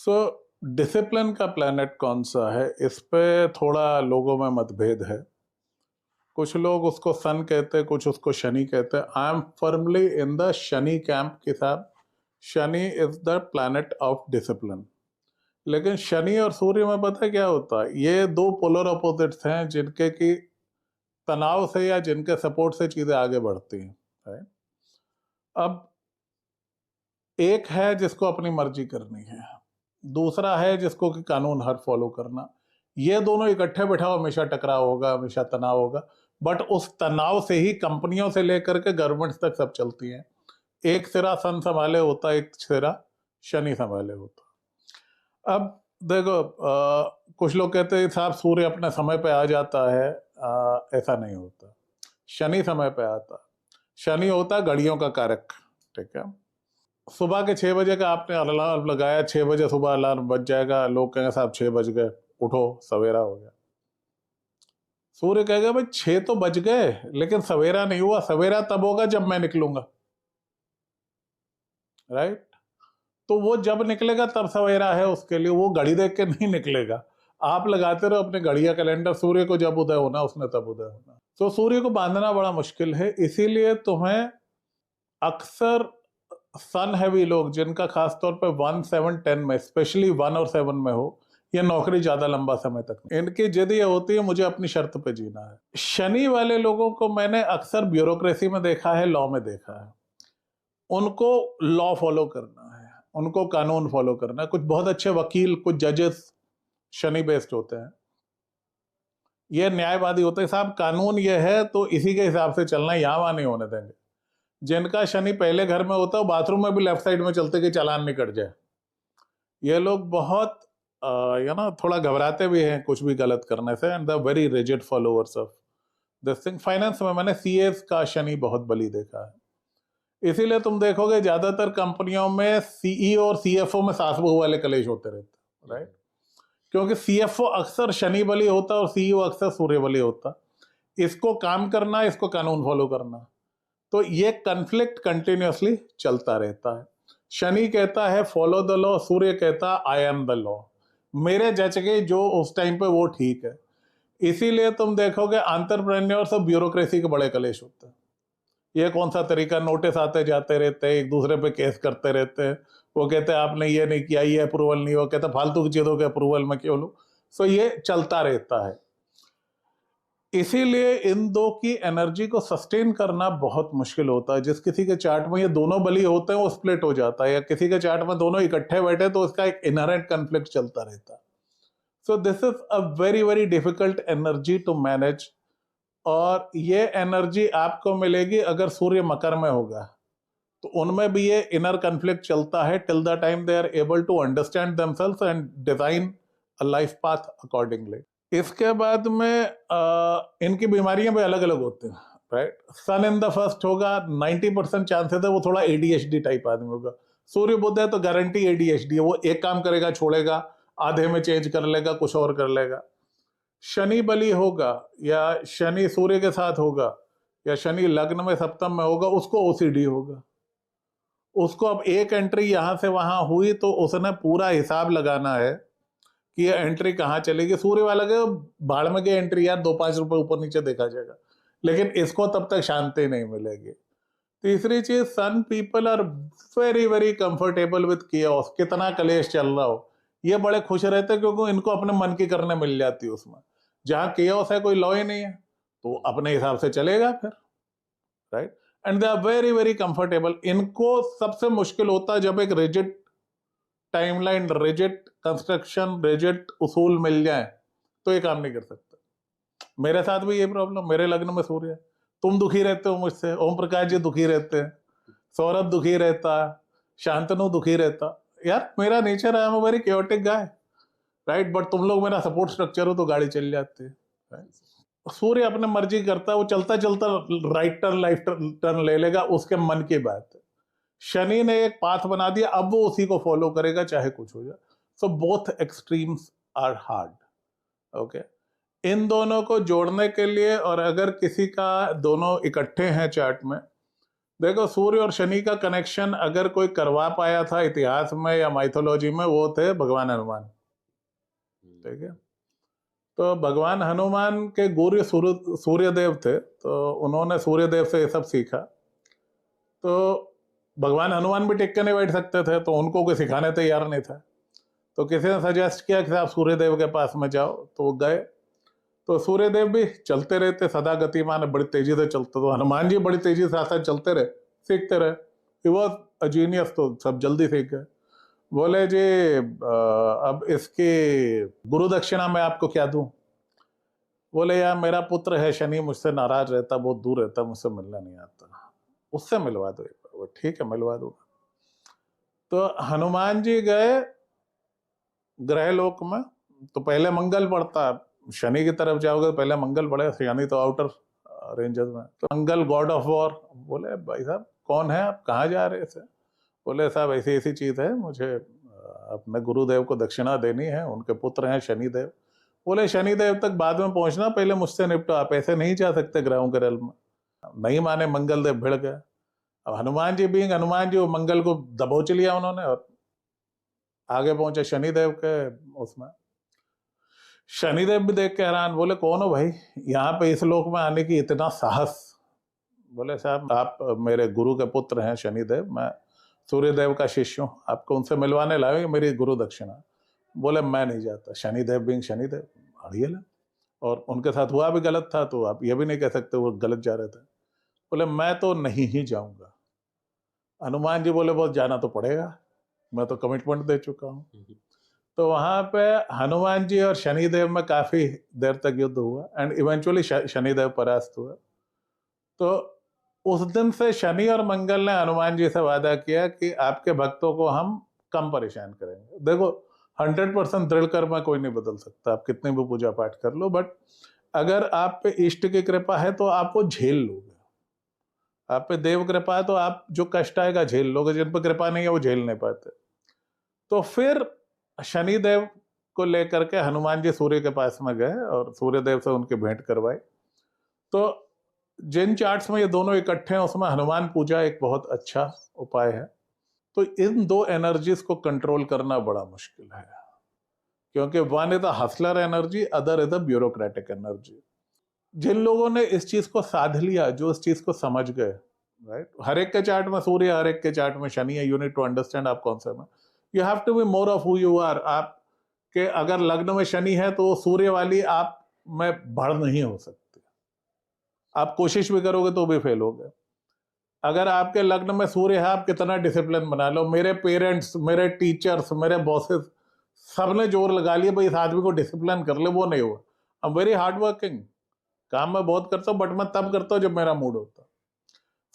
So discipline का planet कौन सा है, इस पे थोड़ा लोगों में मतभेद है। कुछ लोग उसको सन कहते हैं, कुछ उसको शनि कहते हैं। I am firmly in the Shani camp के साथ। Shani is the planet of discipline. लेकिन शनि और सूर्य में पता है क्या होता है, ये दो पोलर अपोजिट्स हैं जिनके की तनाव से या जिनके सपोर्ट से चीजें आगे बढ़ती हैं, राइट। अब एक है जिसको अपनी मर्जी करनी है, दूसरा है जिसको कि कानून हर फॉलो करना। ये दोनों इकट्ठे बैठाओ, हमेशा टकराव होगा, हमेशा तनाव होगा। बट उस तनाव से ही कंपनियों से लेकर के गवर्नमेंट्स तक सब चलती हैं। एक सिरा सन संभाले होता, एक सिरा शनि संभाले होता। अब देखो, कुछ लोग कहते हैं साहब सूर्य अपने समय पे आ जाता है। ऐसा नहीं होता। शनि समय पे आता। शनि होता घड़ियों का कारक, ठीक है। सुबह के 6 बजे का आपने अलार्म लगाया, 6 बजे सुबह अलार्म बज जाएगा, लोग कहेंगे साहब 6 बज गए, उठो सवेरा हो गया। सूर्य कहेगा भाई 6 तो बज गए लेकिन सवेरा नहीं हुआ, सवेरा तब होगा जब मैं निकलूंगा, राइट। तो वो जब निकलेगा तब सवेरा है उसके लिए, वो घड़ी देख के नहीं निकलेगा। आप लगाते रहो अपने घड़ी या कैलेंडर, सूर्य को जब उदय होना उसने तब उदय होना। तो सूर्य को बांधना बड़ा मुश्किल है, इसीलिए तुम्हें अक्सर सन हैवी लोग जिनका खासतौर पे 1, 7, 10 में, स्पेशली 1 और 7 में हो, ये नौकरी ज्यादा लंबा समय तक, इनकी जिद ये होती है मुझे अपनी शर्त पे जीना है। शनि वाले लोगों को मैंने अक्सर ब्यूरोक्रेसी में देखा है, लॉ में देखा है। उनको लॉ फॉलो करना है, उनको कानून फॉलो करना है। कुछ बहुत अच्छे वकील, कुछ जजेस शनि बेस्ड होते हैं, ये न्यायवादी होते हैं। साहब कानून ये है तो इसी के हिसाब से चलना है, यहां वहां नहीं होने देंगे। जिनका शनि पहले घर में होता है, बाथरूम में भी लेफ्ट साइड में चलते कि चालान नहीं कट जाए। ये लोग बहुत थोड़ा घबराते भी हैं कुछ भी गलत करने से, and the very rigid followers of this thing. Finance में मैंने सीएस का शनि बहुत बली देखा है। इसीलिए तुम देखोगे ज्यादातर कंपनियों में सीईओ और सीएफओ में सास बहू वाले कलेश होते रहते, राइट। क्योंकि सीएफओ अक्सर शनि बली होता और सीईओ अक्सर सूर्य बली होता। इसको काम करना, इसको कानून फॉलो करना, तो ये कन्फ्लिक्ट कंटिन्यूअसली चलता रहता है। शनि कहता है फॉलो द लॉ, सूर्य कहता आई एम द लॉ। मेरे जज के जो उस टाइम पे वो ठीक है। इसीलिए तुम देखोगे एंटरप्रेन्योर्स और ब्यूरोक्रेसी के बड़े कलेश होते हैं। ये कौन सा तरीका, नोटिस आते जाते रहते हैं, एक दूसरे पे केस करते रहते हैं। वो कहते हैं आपने ये नहीं किया, ये अप्रूवल नहीं हो, कहते फालतू की चीजों के अप्रूवल में क्यों लो। सो ये चलता रहता है। इसीलिए इन दो की एनर्जी को सस्टेन करना बहुत मुश्किल होता है। जिस किसी के चार्ट में ये दोनों बली होते हैं वो स्प्लिट हो जाता है, या किसी के चार्ट में दोनों इकट्ठे बैठे तो उसका एक इनहेरेंट कॉन्फ्लिक्ट चलता रहता है। So this is a very very difficult energy to manage. और ये एनर्जी आपको मिलेगी अगर सूर्य मकर में होगा, तो उनमें भी ये इनर कॉन्फ्लिक्ट चलता है till the time they are able to understand themselves and design a life path accordingly. इसके बाद में इनकी बीमारियां भी अलग अलग होती हैं, right. Sun in the first होगा, 90% चांसेस है वो थोड़ा एडीएचडी टाइप आदमी होगा। सूर्य बुध है तो गारंटी एडीएचडी है, वो एक काम करेगा छोड़ेगा, आधे में चेंज कर लेगा, कुछ और कर लेगा। शनि बली होगा या शनि सूर्य के साथ होगा या शनि लग्न में सप्तम में होगा, उसको ओसीडी होगा। उसको अब एक एंट्री यहां से वहां हुई तो उसने पूरा हिसाब लगाना है कि ये एंट्री कहाँ चलेगी। सूर्य वाला के भाड़ में की एंट्री यार 2-5 रुपए ऊपर नीचे देखा जाएगा, लेकिन इसको तब तक शांति नहीं मिलेगी। तीसरी चीज, some people are very very comfortable with chaos. कितना कलेश चल रहा हो ये बड़े खुश रहते हैं, क्योंकि इनको अपने मन की करने मिल जाती है उसमें। जहां कियोस है, कोई लॉ ही नहीं है, तो अपने हिसाब से चलेगा फिर, right. And they are very very comfortable. इनको सबसे मुश्किल होता है जब एक rigid timeline, rigid construction, rigid उसूल मिल जाए तो ये काम नहीं कर सकता। मेरे साथ भी ये प्रॉब्लम, मेरे लग्न में सूर्य है। तुम दुखी रहते हो मुझसे, ओम प्रकाश जी दुखी रहते हैं, सौरभ दुखी रहता, शांतनु दुखी रहता। यार मेरा नेचर है, I am a very chaotic guy, right. But तुम लोग मेरा सपोर्ट स्ट्रक्चर हो तो गाड़ी चल जाती है, right? सूर्य अपने मर्जी करता है, वो चलता चलता राइट टर्न, लाइफ टर्न ले लेगा, उसके मन की बात है। शनि ने एक पाथ बना दिया, अब वो उसी को फॉलो करेगा चाहे कुछ हो जाए। So both extremes are hard, okay. इन दोनों को जोड़ने के लिए, और अगर किसी का दोनों इकट्ठे हैं चार्ट में, देखो, सूर्य और शनि का कनेक्शन अगर कोई करवा पाया था इतिहास में या माइथोलॉजी में, वो थे भगवान हनुमान। ठीक है। तो भगवान हनुमान के गुरु सूर्यदेव थे, तो उन्होंने सूर्यदेव से ये सब सीखा। तो भगवान हनुमान भी टिक के नहीं बैठ सकते थे, तो उनको कोई सिखाने तैयार नहीं था। तो किसी ने सजेस्ट किया कि आप सूर्यदेव के पास में जाओ, तो वो गए। तो सूर्यदेव भी चलते रहते, सदा गतिमान है, बड़ी तेजी से चलते। तो हनुमान जी बड़ी तेजी से साथ चलते रहे, सीखते रहे। ही वॉज अ जीनियस, तो सब जल्दी सीख गए। बोले जी अब इसकी गुरु दक्षिणा मैं आपको क्या दूं? बोले यार मेरा पुत्र है शनि, मुझसे नाराज रहता, बहुत दूर रहता, मुझसे मिलना नहीं आता, उससे मिलवा दो। वो ठीक है, मिलवा दूंगा। तो हनुमान जी गए ग्रह लोक में। तो पहले मंगल पड़ता, शनि की तरफ जाओगे तो पहले मंगल पड़ेगा, शनि तो आउटर रेंजर्स में। तो मंगल गॉड ऑफ वॉर। बोले भाई साहब कौन है आप, कहाँ जा रहे थे? बोले साहब ऐसी ऐसी चीज है, मुझे अपने गुरुदेव को दक्षिणा देनी है, उनके पुत्र हैं शनिदेव। बोले शनिदेव तक बाद में पहुंचना, पहले मुझसे निपटो, आप ऐसे नहीं जा सकते ग्रहों के रेल में। नहीं माने, मंगल देव भिड़ गए। अब हनुमान जी बीइंग हनुमान जी, वो मंगल को दबोच लिया उन्होंने और आगे पहुंचे शनिदेव के उसमें। शनिदेव भी देख के हैरान, बोले कौन हो भाई, यहाँ पे इस लोक में आने की इतना साहस? बोले साहब आप मेरे गुरु के पुत्र हैं शनिदेव, मैं सूर्यदेव का शिष्य हूँ, आपको उनसे मिलवाने लाए, मेरी गुरु दक्षिणा। बोले मैं नहीं जाता। शनिदेव बीइंग शनिदेव, अड़ियल है, और उनके साथ हुआ भी गलत था, तो आप ये भी नहीं कह सकते वो गलत जा रहे थे। बोले मैं तो नहीं ही जाऊंगा। हनुमान जी बोले बहुत जाना तो पड़ेगा, मैं तो कमिटमेंट दे चुका हूँ। तो वहां पे हनुमान जी और शनिदेव में काफी देर तक युद्ध हुआ एंड इवेंचुअली शनिदेव परास्त हुआ। तो उस दिन से शनि और मंगल ने हनुमान जी से वादा किया कि आपके भक्तों को हम कम परेशान करेंगे। देखो 100% दृढ़ कर्म कोई नहीं बदल सकता, आप कितने भी पूजा पाठ कर लो, बट अगर आप पे इष्ट की कृपा है तो आप वो झेल लोगे। आप पे देव कृपा है तो आप जो कष्ट आएगा झेल लोगे, जिन पर कृपा नहीं है वो झेल नहीं पाते। तो फिर शनिदेव को लेकर के हनुमान जी सूर्य के पास में गए और सूर्यदेव से उनकी भेंट करवाई। तो जिन चार्ट्स में ये दोनों इकट्ठे हैं उसमें हनुमान पूजा एक बहुत अच्छा उपाय है। तो इन दो एनर्जीज को कंट्रोल करना बड़ा मुश्किल है, क्योंकि one is the hustler energy, other is the bureaucratic energy. जिन लोगों ने इस चीज को साध लिया, जो इस चीज को समझ गए, राइट, हर एक के चार्ट में सूर्य, हर एक के चार्ट में शनि है, यू नीड टू अंडरस्टैंड आप कौन से में। You have to be more of who you are. आप के अगर लग्न में शनि है तो सूर्य वाली आप में बढ़ नहीं हो सकती, आप कोशिश भी करोगे तो भी फेल होगे। अगर आपके लग्न में सूर्य है, आप कितना डिसिप्लिन बना लो, मेरे पेरेंट्स, मेरे टीचर्स, मेरे बॉसेस सबने जोर लगा लिया भाई इस आदमी को डिसिप्लिन कर ले, वो नहीं हुआ। I am very hard working, काम मैं बहुत करता हूँ, बट मैं तब करता हूँ जब मेरा मूड होता।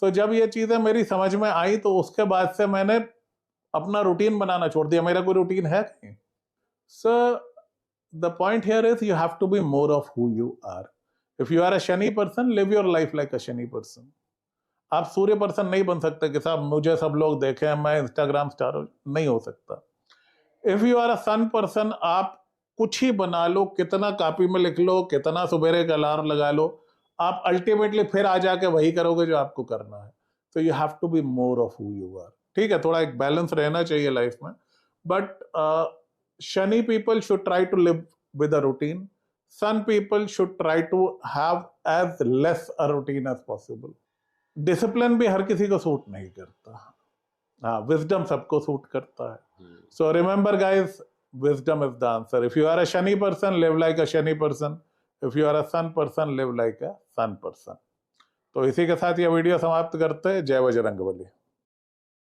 तो जब ये चीजें मेरी समझ में आई तो उसके बाद से मैंने अपना रूटीन बनाना छोड़ दिया। मेरा कोई रूटीन है नहीं। So the point here is you have to be more of who you are. If you are a Shani person, live your life like a Shani person. आप सूर्य पर्सन नहीं बन सकते कि साहब मुझे सब लोग देखें, मैं इंस्टाग्राम स्टार हूं, नहीं हो सकता। If you are a sun person, आप कुछ ही बना लो, कितना कॉपी में लिख लो, कितना सुबेरे का अलार्म लगा लो, आप अल्टीमेटली फिर आ जाके वही करोगे जो आपको करना है। तो you have to be more of who you are. ठीक है, थोड़ा एक बैलेंस रहना चाहिए लाइफ में, but Shani people should try to live with a routine. Sun people should try to have as less a routine as possible. Discipline भी हर किसी को सूट नहीं करता, हाँ, विजडम सबको सूट करता है। So remember guys, wisdom is the answer. If you are a Shani person, live like a Shani person. If you are a Sun person, live like a Sun person. तो इसी के साथ ये video समाप्त करते हैं। जय बजरंगबली।